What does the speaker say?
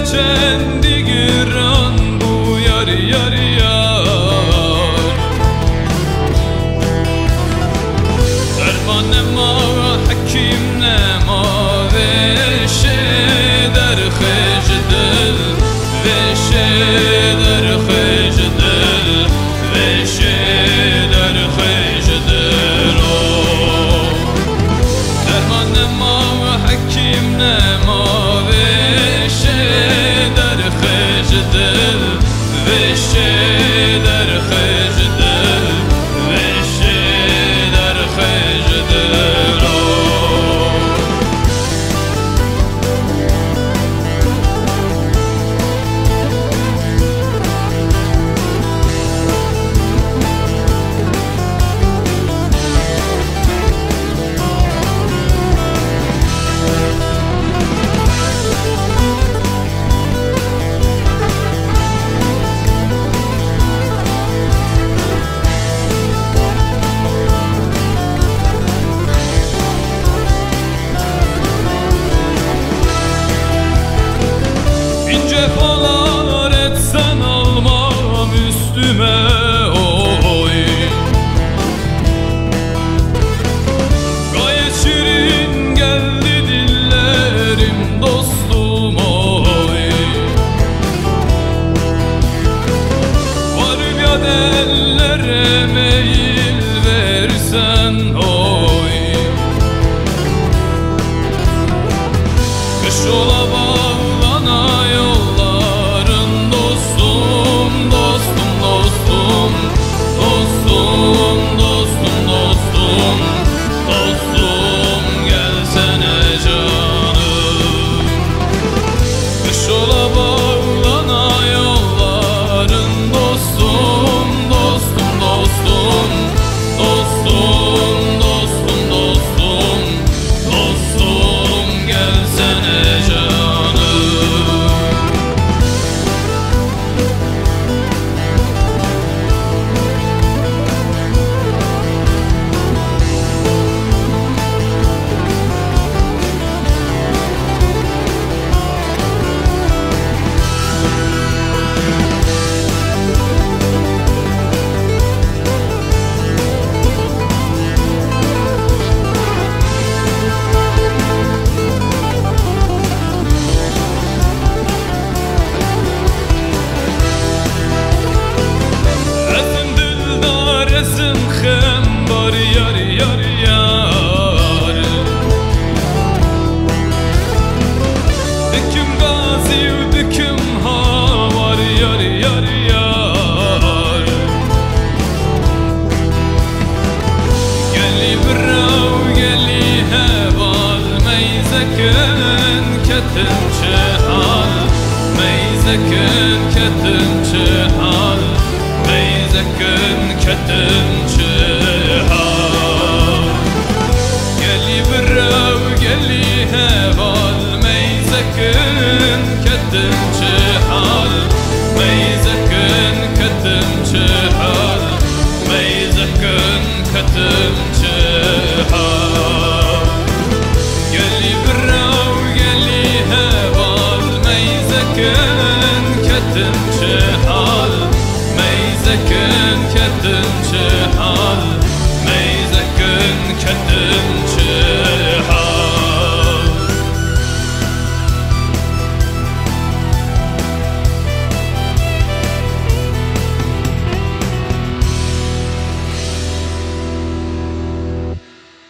çendi giran bu yar yar yar. Derman nema hakim nema veşe der xecdel, veşe der xecdel, veşe der xecdel. Derman nema hakim nema veşe der xecdel, veşe der xecdel, veşe der xecdel. Cefalar etsen almam üstüme oy. Gayet şirin geldi dillerim dostum oy. Var ya ellere meyil versen oy. Kış ola bağlana yolların dostum, dostum, dostum, dostum, dostum, dostum, dostum, gelsene canım. Kış ola bağlana yolların dostum, dostum, dostum, dostum, dostum, dostum, dostum, gelsene canım. Esim xembar yar yar yar. Düküm gazi düküm havar yar yar yar. Geli brav geli heval meyzeken ketin çehal, meyzeken ketin çehal, meyzeken ketin çehal. Geli brav geli heval meyzeken ketin çehal, meyzeken ketin çehal, meyzeken